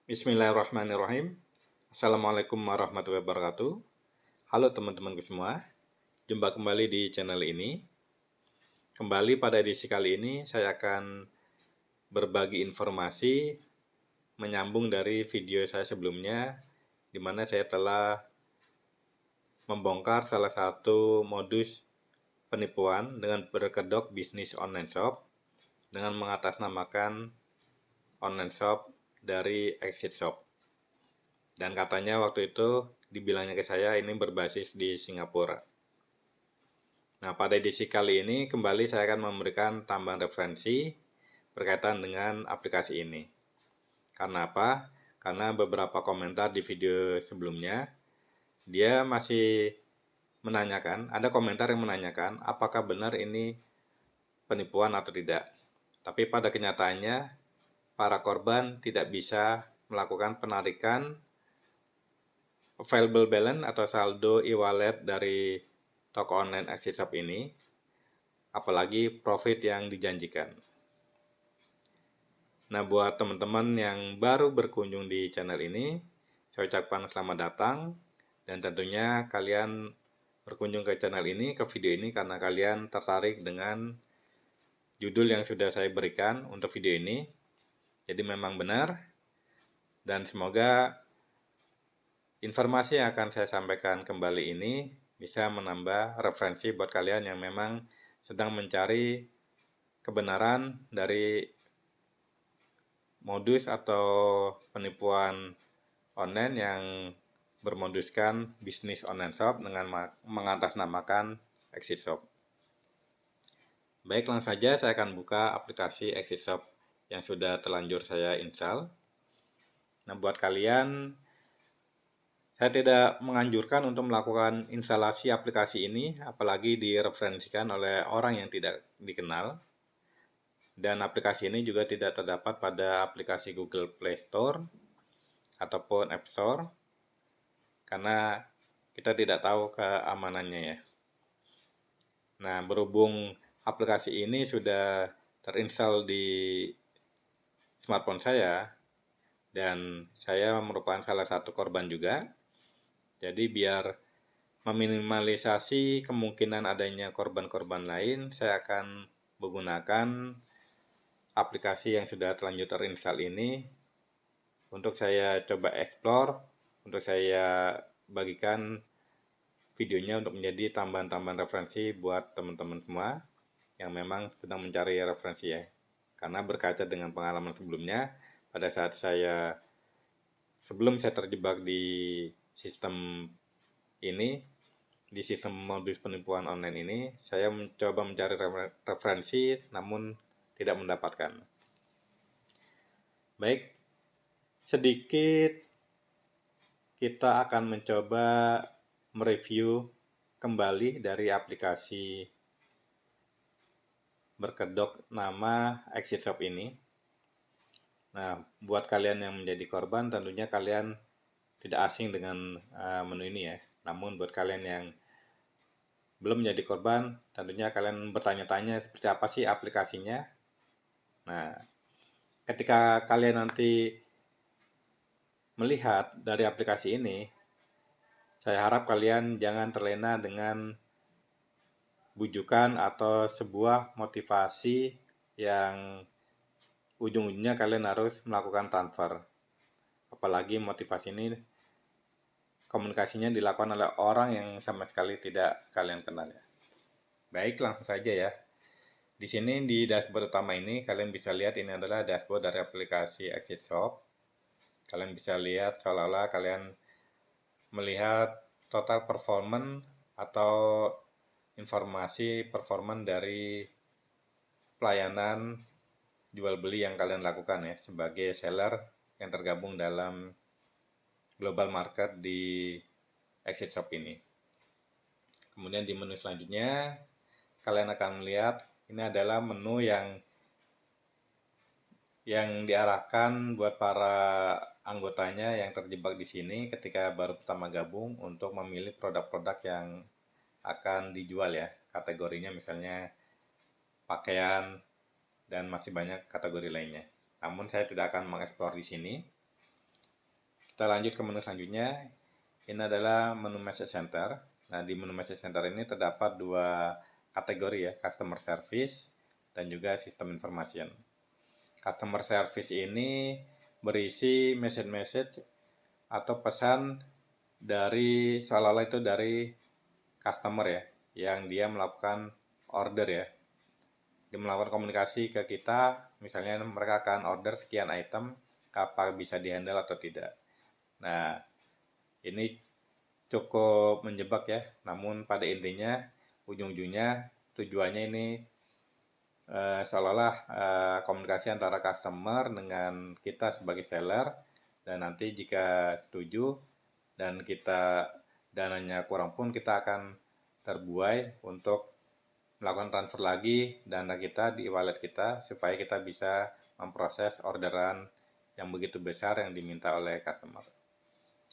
Bismillahirrahmanirrahim. Assalamualaikum warahmatullahi wabarakatuh. Halo teman-temanku semua, jumpa kembali di channel ini. Kembali pada edisi kali ini, saya akan berbagi informasi menyambung dari video saya sebelumnya, di mana saya telah membongkar salah satu modus penipuan dengan berkedok bisnis online shop dengan mengatasnamakan online shop dari Exit Shop. Dan katanya waktu itu dibilangnya ke saya ini berbasis di Singapura. Nah, pada edisi kali ini kembali saya akan memberikan tambahan referensi berkaitan dengan aplikasi ini. Karena apa? Karena beberapa komentar di video sebelumnya, dia masih menanyakan, ada komentar yang menanyakan apakah benar ini penipuan atau tidak. Tapi pada kenyataannya, para korban tidak bisa melakukan penarikan available balance atau saldo e-wallet dari toko online Exit Shop ini, apalagi profit yang dijanjikan. Nah, buat teman-teman yang baru berkunjung di channel ini, saya ucapkan selamat datang, dan tentunya kalian berkunjung ke channel ini, ke video ini karena kalian tertarik dengan judul yang sudah saya berikan untuk video ini. Jadi memang benar, dan semoga informasi yang akan saya sampaikan kembali ini bisa menambah referensi buat kalian yang memang sedang mencari kebenaran dari modus atau penipuan online yang bermoduskan bisnis online shop dengan mengatasnamakan Exit Shop. Baik, langsung saja saya akan buka aplikasi Exit Shop yang sudah terlanjur saya install. Nah, buat kalian, saya tidak menganjurkan untuk melakukan instalasi aplikasi ini, apalagi direferensikan oleh orang yang tidak dikenal. Dan aplikasi ini juga tidak terdapat pada aplikasi Google Play Store ataupun App Store, karena kita tidak tahu keamanannya ya. Nah, berhubung aplikasi ini sudah terinstall di smartphone saya, dan saya merupakan salah satu korban juga, jadi biar meminimalisasi kemungkinan adanya korban-korban lain, saya akan menggunakan aplikasi yang sudah terlanjur terinstall ini untuk saya coba explore, untuk saya bagikan videonya untuk menjadi tambahan-tambahan referensi buat teman-teman semua yang memang sedang mencari referensi ya. Karena berkaca dengan pengalaman sebelumnya, pada saat sebelum saya terjebak di sistem ini, di sistem modus penipuan online ini, saya mencoba mencari referensi namun tidak mendapatkan. Baik, sedikit kita akan mencoba mereview kembali dari aplikasi berkedok nama Exit Shop ini. Nah, buat kalian yang menjadi korban, tentunya kalian tidak asing dengan menu ini ya. Namun buat kalian yang belum menjadi korban, tentunya kalian bertanya-tanya seperti apa sih aplikasinya. Nah, ketika kalian nanti melihat dari aplikasi ini, saya harap kalian jangan terlena dengan bujukan atau sebuah motivasi yang ujung-ujungnya kalian harus melakukan transfer. Apalagi motivasi ini komunikasinya dilakukan oleh orang yang sama sekali tidak kalian kenal ya. Baik, langsung saja ya. Di sini di dashboard utama ini kalian bisa lihat ini adalah dashboard dari aplikasi Exit Shop. Kalian bisa lihat seolah-olah kalian melihat total performance atau informasi performance dari pelayanan jual beli yang kalian lakukan ya sebagai seller yang tergabung dalam global market di Exit Shop ini. Kemudian di menu selanjutnya kalian akan melihat ini adalah menu yang diarahkan buat para anggotanya yang terjebak di sini ketika baru pertama gabung untuk memilih produk-produk yang akan dijual ya. Kategorinya misalnya pakaian dan masih banyak kategori lainnya. Namun saya tidak akan mengeksplor di sini. Kita lanjut ke menu selanjutnya. Ini adalah menu message center. Nah, di menu message center ini terdapat dua kategori ya, customer service dan juga sistem information. Customer service ini berisi message-message atau pesan dari seolah-olah itu dari customer ya, yang dia melakukan order ya. Dia melakukan komunikasi ke kita, misalnya mereka akan order sekian item, apa bisa dihandle atau tidak. Nah, ini cukup menjebak ya, namun pada intinya ujung-ujungnya tujuannya ini seolah-olah komunikasi antara customer dengan kita sebagai seller, dan nanti jika setuju dan kita dananya kurang pun kita akan terbuai untuk melakukan transfer lagi dana kita di wallet kita supaya kita bisa memproses orderan yang begitu besar yang diminta oleh customer.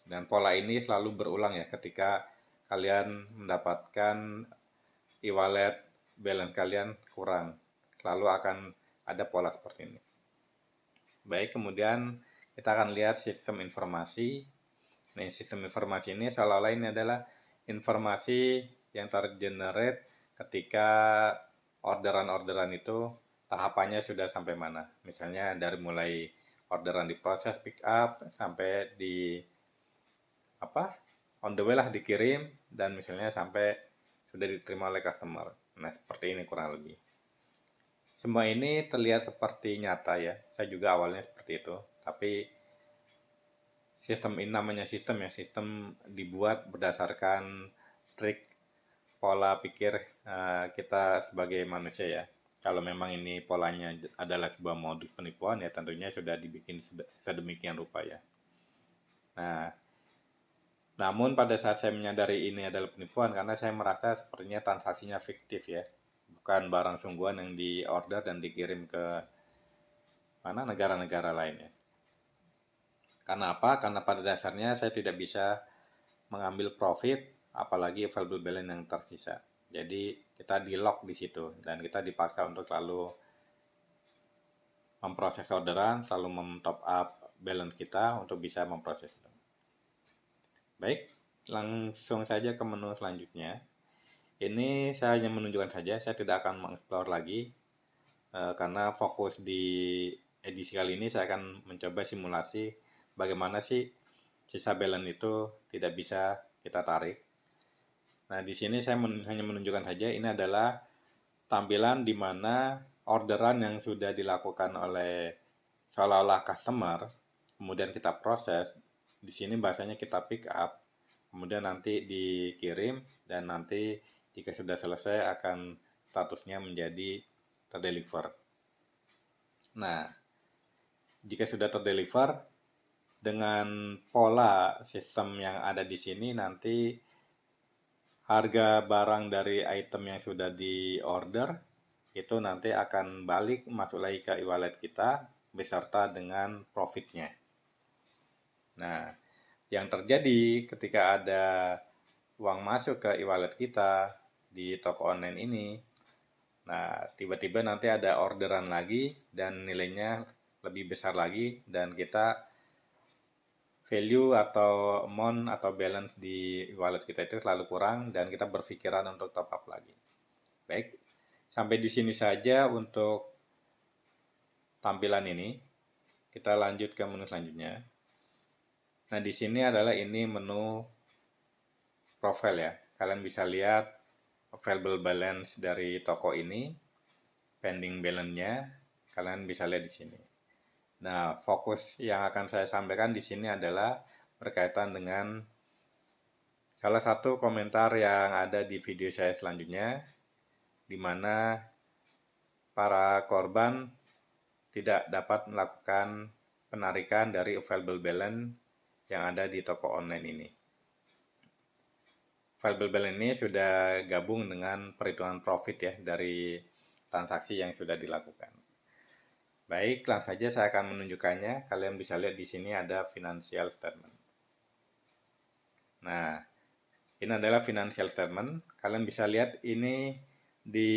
Dan pola ini selalu berulang ya ketika kalian mendapatkan e-wallet balance kalian kurang. Selalu akan ada pola seperti ini. Baik, kemudian kita akan lihat sistem informasi. Nah, sistem informasi ini seolah-olah ini adalah informasi yang tergenerate ketika orderan-orderan itu tahapannya sudah sampai mana. Misalnya dari mulai orderan diproses pick up sampai di on the way lah dikirim, dan misalnya sampai sudah diterima oleh customer. Nah, seperti ini kurang lebih. Semua ini terlihat seperti nyata ya. Saya juga awalnya seperti itu. Tapi sistem ini namanya sistem ya. Sistem dibuat berdasarkan trik pola pikir kita sebagai manusia ya. Kalau memang ini polanya adalah sebuah modus penipuan ya tentunya sudah dibikin sedemikian rupa ya. Nah, namun pada saat saya menyadari ini adalah penipuan karena saya merasa sepertinya transaksinya fiktif ya. Bukan barang sungguhan yang diorder dan dikirim ke mana negara-negara lainnya. Karena apa? Karena pada dasarnya saya tidak bisa mengambil profit, apalagi available balance yang tersisa. Jadi kita di lock di situ dan kita dipaksa untuk selalu memproses orderan, selalu top up balance kita untuk bisa memproses itu. Baik, langsung saja ke menu selanjutnya. Ini saya hanya menunjukkan saja, saya tidak akan mengeksplor lagi karena fokus di edisi kali ini saya akan mencoba simulasi bagaimana sih sisa balance itu tidak bisa kita tarik. Nah, di sini saya hanya menunjukkan saja ini adalah tampilan di mana orderan yang sudah dilakukan oleh seolah-olah customer, kemudian kita proses. Di sini bahasanya kita pick up, kemudian nanti dikirim, dan nanti jika sudah selesai akan statusnya menjadi terdeliver. Nah, jika sudah terdeliver dengan pola sistem yang ada di sini, nanti harga barang dari item yang sudah di order itu nanti akan balik masuk lagi ke e-wallet kita beserta dengan profitnya. Nah, yang terjadi ketika ada uang masuk ke e-wallet kita di toko online ini, nah tiba-tiba nanti ada orderan lagi dan nilainya lebih besar lagi, dan kita value atau amount atau balance di wallet kita itu selalu kurang dan kita berpikiran untuk top up lagi. Baik, sampai di sini saja untuk tampilan ini. Kita lanjut ke menu selanjutnya. Nah, di sini adalah ini menu profile ya. Kalian bisa lihat available balance dari toko ini, pending balance-nya, kalian bisa lihat di sini. Nah, fokus yang akan saya sampaikan di sini adalah berkaitan dengan salah satu komentar yang ada di video saya selanjutnya, di mana para korban tidak dapat melakukan penarikan dari available balance yang ada di toko online ini. Available balance ini sudah gabung dengan perhitungan profit ya dari transaksi yang sudah dilakukan. Baik, langsung saja saya akan menunjukkannya. Kalian bisa lihat di sini ada financial statement. Nah, ini adalah financial statement. Kalian bisa lihat ini di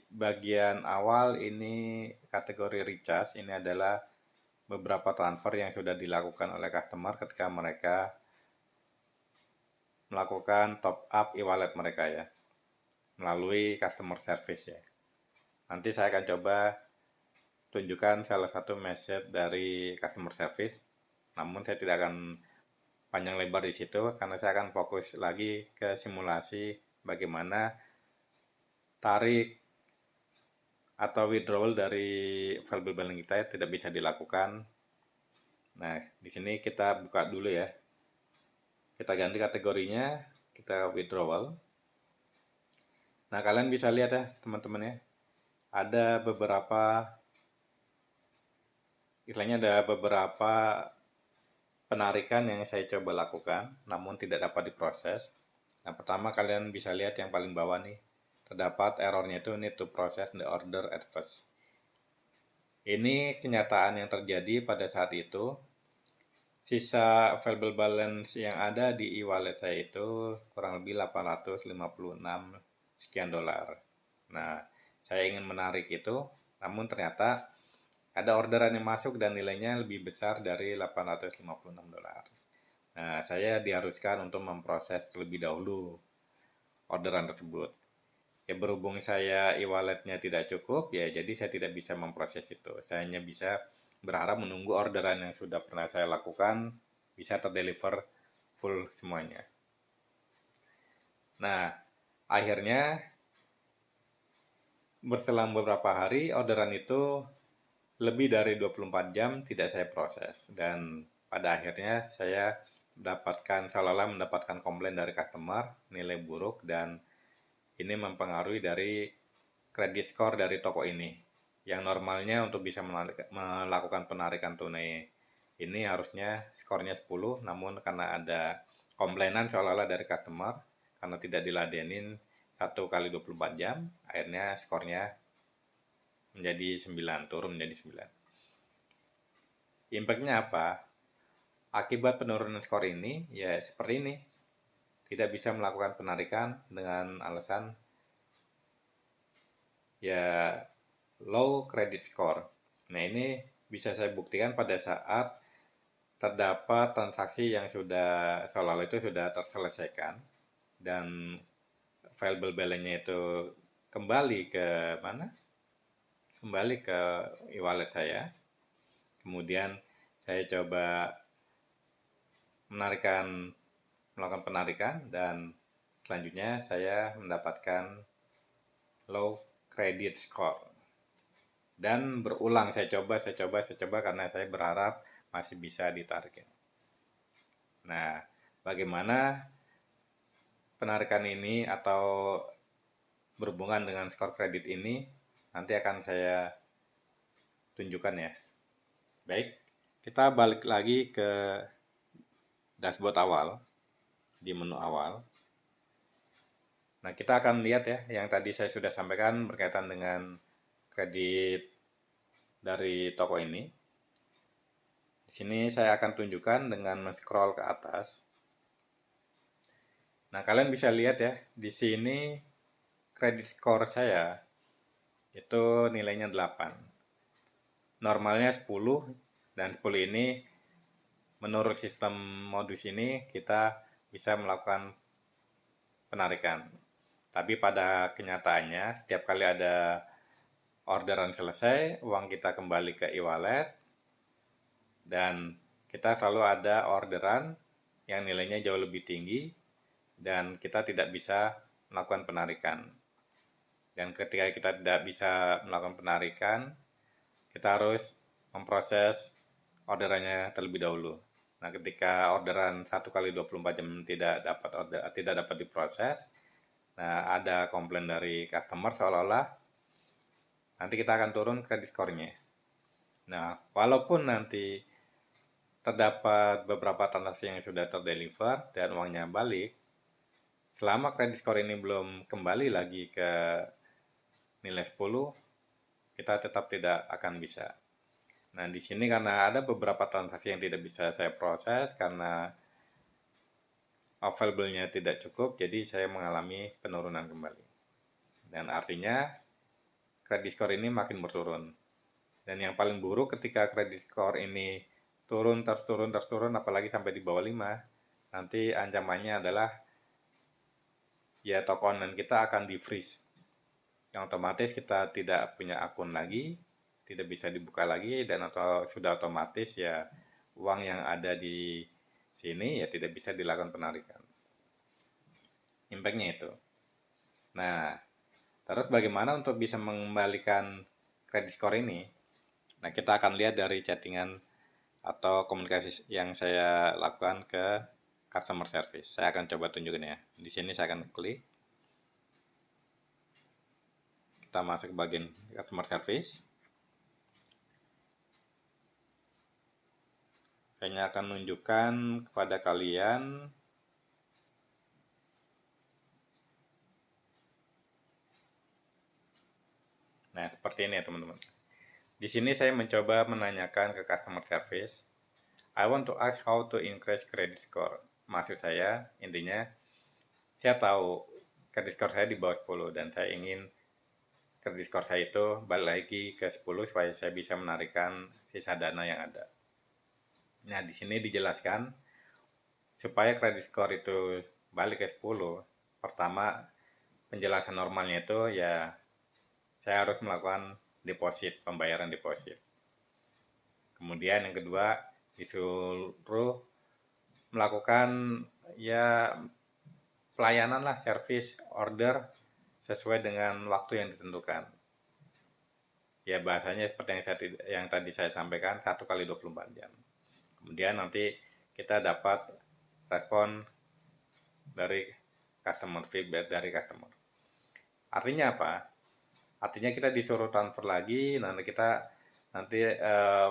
bagian awal ini kategori recharge. Ini adalah beberapa transfer yang sudah dilakukan oleh customer ketika mereka melakukan top up e-wallet mereka ya, melalui customer service ya. Nanti saya akan coba tunjukkan salah satu message dari customer service, namun saya tidak akan panjang lebar di situ karena saya akan fokus lagi ke simulasi bagaimana tarik atau withdrawal dari valuable balance kita tidak bisa dilakukan. Nah, di sini kita buka dulu ya. Kita ganti kategorinya, kita withdrawal. Nah, kalian bisa lihat ya, teman-teman ya. Ada beberapa penarikan yang saya coba lakukan, namun tidak dapat diproses. Nah, pertama kalian bisa lihat yang paling bawah nih. Terdapat errornya itu need to process the order at first. Ini kenyataan yang terjadi pada saat itu. Sisa available balance yang ada di e-wallet saya itu kurang lebih 856 sekian dolar. Nah, saya ingin menarik itu, namun ternyata ada orderan yang masuk dan nilainya lebih besar dari 856 dolar. Nah, saya diharuskan untuk memproses terlebih dahulu orderan tersebut. Ya berhubung saya e-walletnya tidak cukup, ya jadi saya tidak bisa memproses itu. Saya hanya bisa berharap menunggu orderan yang sudah pernah saya lakukan bisa terdeliver full semuanya. Nah, akhirnya berselang beberapa hari orderan itu lebih dari 24 jam tidak saya proses, dan pada akhirnya saya seolah-olah mendapatkan komplain dari customer nilai buruk, dan ini mempengaruhi dari kredit skor dari toko ini yang normalnya untuk bisa melakukan penarikan tunai ini harusnya skornya 10, namun karena ada komplainan seolah-olah dari customer karena tidak diladenin 1 kali 24 jam, akhirnya skornya menjadi 9, turun menjadi 9. Impact-nya apa? Akibat penurunan skor ini ya seperti ini. Tidak bisa melakukan penarikan dengan alasan ya low credit score. Nah, ini bisa saya buktikan pada saat terdapat transaksi yang sudah seolah-olah itu sudah terselesaikan dan available balance-nya itu kembali ke mana? Kembali ke e-wallet saya. Kemudian saya coba melakukan penarikan, dan selanjutnya saya mendapatkan low credit score. Dan berulang saya coba karena saya berharap masih bisa ditarik. Nah, bagaimana penarikan ini atau berhubungan dengan skor kredit ini nanti akan saya tunjukkan ya. Baik, kita balik lagi ke dashboard awal, di menu awal. Nah, kita akan lihat ya yang tadi saya sudah sampaikan berkaitan dengan kredit dari toko ini. Di sini saya akan tunjukkan dengan men-scroll ke atas. Nah, kalian bisa lihat ya, di sini kredit skor saya itu nilainya 8. Normalnya 10, dan 10 ini menurut sistem modus ini kita bisa melakukan penarikan. Tapi pada kenyataannya setiap kali ada orderan selesai, uang kita kembali ke e-wallet, dan kita selalu ada orderan yang nilainya jauh lebih tinggi dan kita tidak bisa melakukan penarikan. Dan ketika kita tidak bisa melakukan penarikan, kita harus memproses orderannya terlebih dahulu. Nah, ketika orderan 1 kali 24 jam tidak dapat diproses, nah ada komplain dari customer seolah-olah nanti kita akan turun kredit skornya. Nah, walaupun nanti terdapat beberapa transaksi yang sudah terdeliver dan uangnya balik, selama kredit skor ini belum kembali lagi ke nilai 10, kita tetap tidak akan bisa. Nah, di sini karena ada beberapa transaksi yang tidak bisa saya proses karena available-nya tidak cukup, jadi saya mengalami penurunan kembali. Dan artinya kredit skor ini makin berturun. Dan yang paling buruk ketika credit score ini turun, terus turun, apalagi sampai di bawah 5, nanti ancamannya adalah ya toko online kita akan di-freeze. Yang otomatis kita tidak punya akun lagi, tidak bisa dibuka lagi, dan atau sudah otomatis ya uang yang ada di sini ya tidak bisa dilakukan penarikan. Impact-nya itu. Nah, terus bagaimana untuk bisa mengembalikan credit score ini? Nah, kita akan lihat dari chattingan atau komunikasi yang saya lakukan ke customer service. Saya akan coba tunjukin ya. Di sini saya akan klik. Kita masuk ke bagian customer service. Saya akan menunjukkan kepada kalian nah, seperti ini ya teman-teman. Di sini saya mencoba menanyakan ke customer service, I want to ask how to increase credit score. Maksud saya, intinya, saya tahu credit score saya di bawah 10 dan saya ingin credit score saya itu balik lagi ke 10 supaya saya bisa menarikan sisa dana yang ada. Nah, di sini dijelaskan supaya credit score itu balik ke 10, pertama penjelasan normalnya itu ya saya harus melakukan deposit, pembayaran deposit. Kemudian yang kedua disuruh melakukan ya pelayanan lah, service order sesuai dengan waktu yang ditentukan. Ya bahasanya seperti yang tadi saya sampaikan, 1 kali 24 jam. Kemudian nanti kita dapat respon dari customer, feedback dari customer. Artinya apa? Artinya kita disuruh transfer lagi, nanti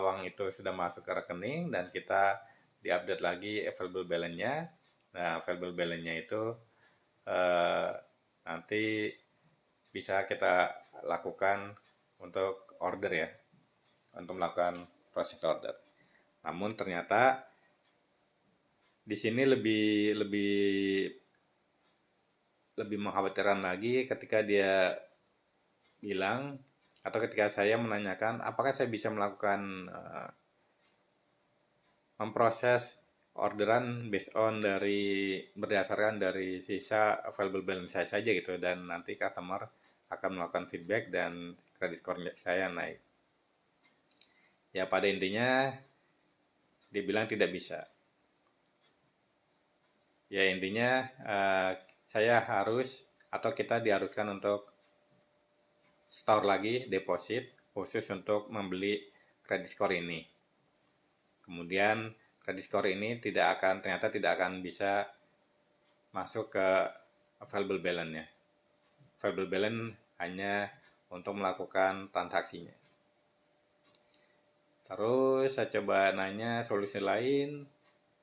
uang itu sudah masuk ke rekening dan kita diupdate lagi available balance-nya. Nah, available balance-nya itu nanti bisa kita lakukan untuk order ya, untuk melakukan proses order. Namun ternyata di sini lebih mengkhawatirkan lagi ketika dia bilang atau ketika saya menanyakan apakah saya bisa melakukan memproses orderan berdasarkan dari sisa available balance saya saja gitu, dan nanti customer akan melakukan feedback dan credit score saya naik. Ya pada intinya dibilang tidak bisa. Ya intinya saya harus atau kita diharuskan untuk store lagi deposit khusus untuk membeli credit score ini. Kemudian credit score ini ternyata tidak akan bisa masuk ke available balance-nya. Available balance hanya untuk melakukan transaksinya. Terus saya coba nanya solusi lain.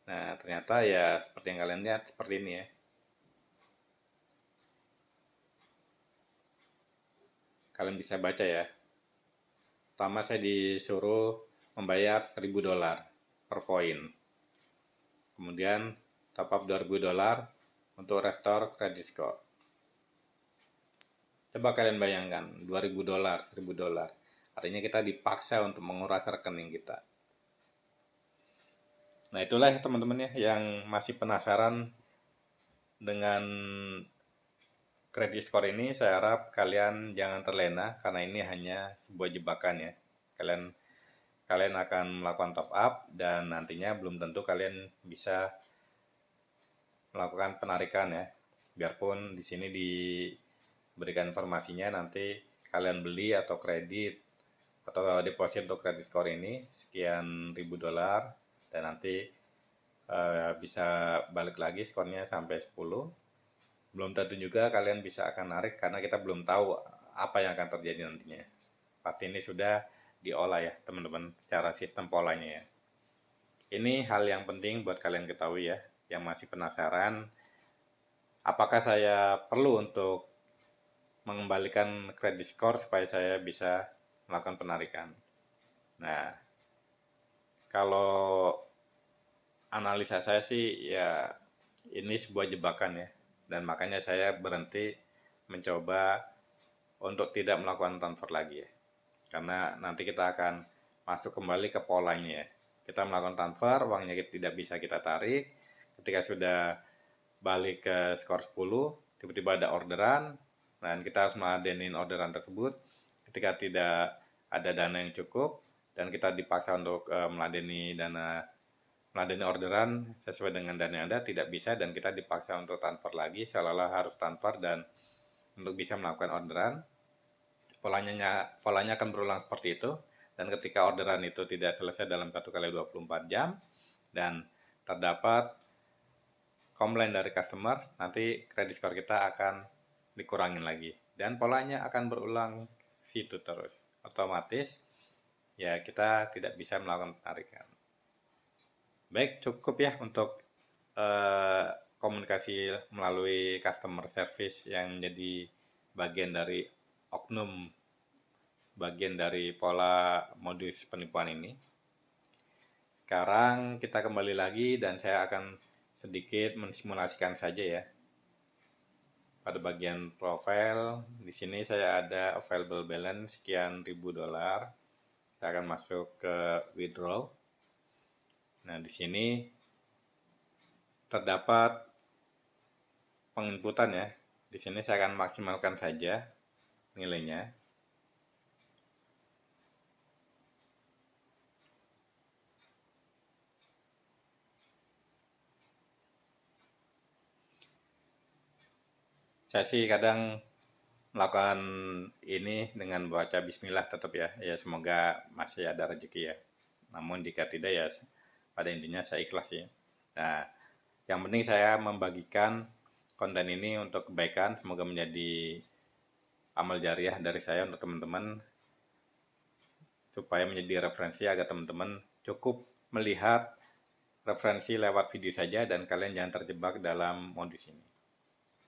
Nah, ternyata ya seperti yang kalian lihat seperti ini ya. Kalian bisa baca ya. Pertama saya disuruh membayar $1.000 per poin. Kemudian top up $2.000 untuk restore credit score. Coba kalian bayangkan, $2.000, $1.000. Artinya kita dipaksa untuk menguras rekening kita. Nah itulah ya teman-teman ya, yang masih penasaran dengan credit score ini, saya harap kalian jangan terlena karena ini hanya sebuah jebakan ya. Kalian akan melakukan top up dan nantinya belum tentu kalian bisa melakukan penarikan ya. Biarpun di sini diberikan informasinya nanti kalian beli atau kredit atau deposit untuk credit score ini sekian $1.000 dan nanti bisa balik lagi skornya sampai 10. Belum tentu juga kalian bisa akan narik karena kita belum tahu apa yang akan terjadi nantinya. Pasti ini sudah diolah ya teman-teman secara sistem polanya ya. Ini hal yang penting buat kalian ketahui ya, yang masih penasaran apakah saya perlu untuk mengembalikan credit score supaya saya bisa melakukan penarikan. Nah, kalau analisa saya sih ya ini sebuah jebakan ya, dan makanya saya berhenti mencoba untuk tidak melakukan transfer lagi ya. karena nanti kita akan masuk kembali ke polanya ya. Kita melakukan transfer, uangnya tidak bisa kita tarik. Ketika sudah balik ke skor 10, tiba-tiba ada orderan, dan kita harus meladenin orderan tersebut. Ketika tidak ada dana yang cukup, dan kita dipaksa untuk meladeni orderan sesuai dengan dana yang ada, tidak bisa, dan kita dipaksa untuk transfer lagi, seolah-olah harus transfer dan untuk bisa melakukan orderan. Polanya akan berulang seperti itu, dan ketika orderan itu tidak selesai dalam 1x24 jam, dan terdapat komplain dari customer, nanti kredit skor kita akan dikurangin lagi. Dan polanya akan berulang situ terus. Otomatis, ya kita tidak bisa melakukan penarikan. Baik, cukup ya untuk komunikasi melalui customer service yang menjadi bagian dari oknum, bagian dari pola modus penipuan ini. Sekarang kita kembali lagi dan saya akan sedikit mensimulasikan saja ya. Pada bagian profile, di sini saya ada available balance sekian ribu dolar. Saya akan masuk ke withdraw. Nah, di sini terdapat penginputan ya. Di sini saya akan maksimalkan saja nilainya. Saya sih kadang melakukan ini dengan baca bismillah tetap ya. Ya semoga masih ada rezeki ya. Namun jika tidak ya pada intinya saya ikhlas ya. Nah, yang penting saya membagikan konten ini untuk kebaikan, semoga menjadi amal jariah dari saya untuk teman-teman, supaya menjadi referensi agar teman-teman cukup melihat referensi lewat video saja dan kalian jangan terjebak dalam modus ini.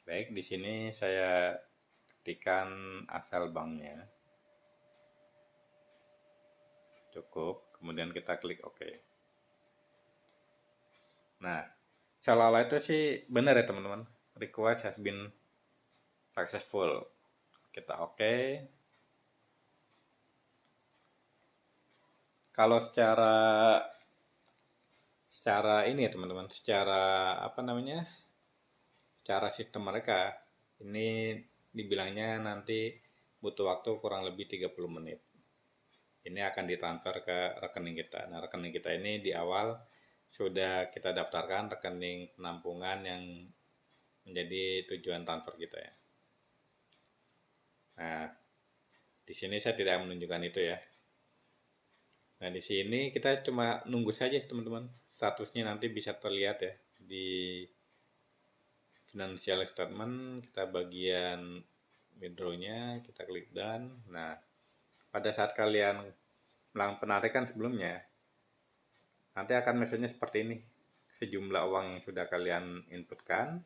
Baik, di sini saya ketikkan asal banknya. Cukup, kemudian kita klik OK. Nah, seolah-olah itu sih benar ya teman-teman. Request has been successful. Kita OK. Kalau secara ini ya teman-teman, secara apa namanya? Secara sistem mereka ini dibilangnya nanti butuh waktu kurang lebih 30 menit. Ini akan ditransfer ke rekening kita. Nah, rekening kita ini di awal sudah kita daftarkan rekening penampungan yang menjadi tujuan transfer kita ya. Nah, di sini saya tidak menunjukkan itu ya. Nah, di sini kita cuma nunggu saja teman-teman. Statusnya nanti bisa terlihat ya di financial statement. Kita bagian withdraw-nya, kita klik done. Nah, pada saat kalian melakukan penarikan sebelumnya, nanti akan message-nya seperti ini. Sejumlah uang yang sudah kalian inputkan,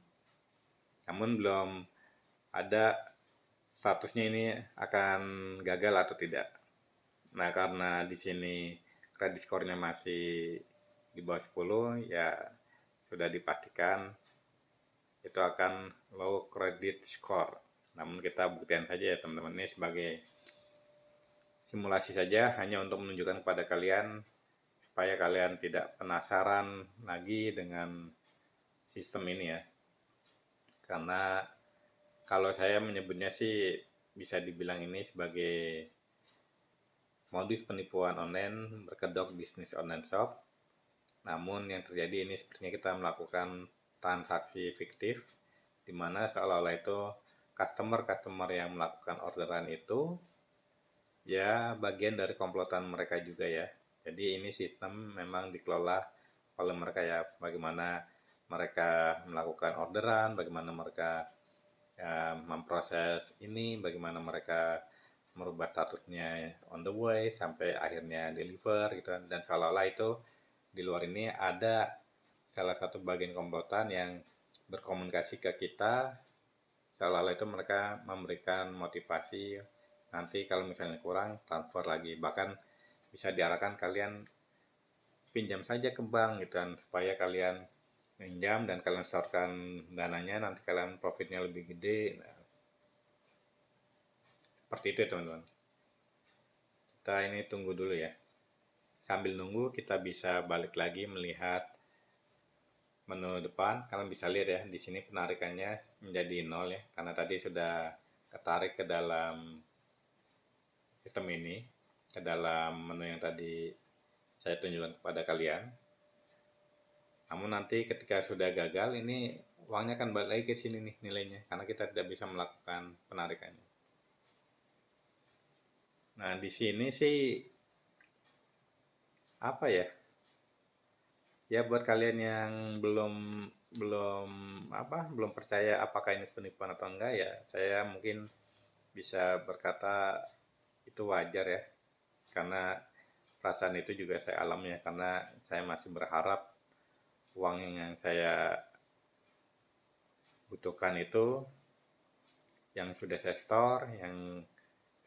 namun belum ada statusnya ini akan gagal atau tidak. Nah, karena di sini kredit skornya masih di bawah 10, ya sudah dipastikan itu akan low credit score. Namun kita buktikan saja ya teman-teman, ini sebagai simulasi saja, hanya untuk menunjukkan kepada kalian supaya kalian tidak penasaran lagi dengan sistem ini ya. Karena kalau saya menyebutnya sih bisa dibilang ini sebagai modus penipuan online berkedok bisnis online shop. Namun yang terjadi ini sepertinya kita melakukan transaksi fiktif, di mana seolah-olah itu customer yang melakukan orderan itu ya bagian dari komplotan mereka juga ya. Jadi ini sistem memang dikelola oleh mereka ya, bagaimana mereka melakukan orderan, bagaimana mereka ya, memproses ini, bagaimana mereka merubah statusnya on the way sampai akhirnya deliver gitu kan. Dan seolah-olah itu di luar ini ada salah satu bagian komplotan yang berkomunikasi ke kita, seolah-olah itu mereka memberikan motivasi nanti kalau misalnya kurang transfer lagi, bahkan bisa diarahkan kalian pinjam saja ke bank gitu kan, supaya kalian pinjam dan kalian setorkan dananya, nanti kalian profitnya lebih gede. Nah, seperti itu ya teman-teman. kita ini tunggu dulu ya. Sambil nunggu kita bisa balik lagi melihat menu depan. Kalian bisa lihat ya, di sini penarikannya menjadi 0 ya, karena tadi sudah ketarik ke dalam sistem ini, ke dalam menu yang tadi saya tunjukkan kepada kalian. Namun nanti ketika sudah gagal, ini uangnya akan balik lagi ke sini nih nilainya, karena kita tidak bisa melakukan penarikannya. Nah, di sini sih apa ya? Ya buat kalian yang belum percaya apakah ini penipuan atau enggak, ya saya mungkin bisa berkata itu wajar ya. Karena perasaan itu juga saya alami ya, karena saya masih berharap uang yang saya butuhkan itu, yang sudah saya store, yang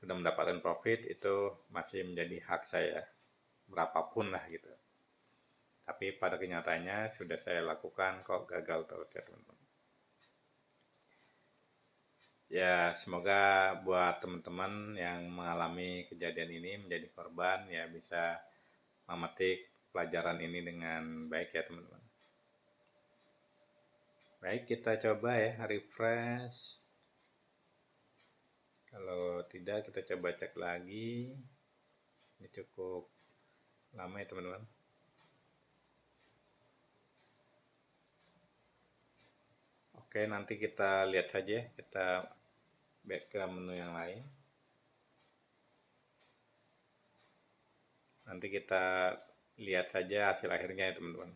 sudah mendapatkan profit, itu masih menjadi hak saya berapapun lah gitu. Tapi pada kenyataannya sudah saya lakukan kok gagal terus ya teman-teman. Ya semoga buat teman-teman yang mengalami kejadian ini menjadi korban ya bisa memetik pelajaran ini dengan baik ya teman-teman. Baik, kita coba ya refresh. Kalau tidak kita coba cek lagi. Ini cukup lama ya teman-teman. Oke, nanti kita lihat saja, kita back ke menu yang lain. Nanti kita lihat saja hasil akhirnya ya teman-teman.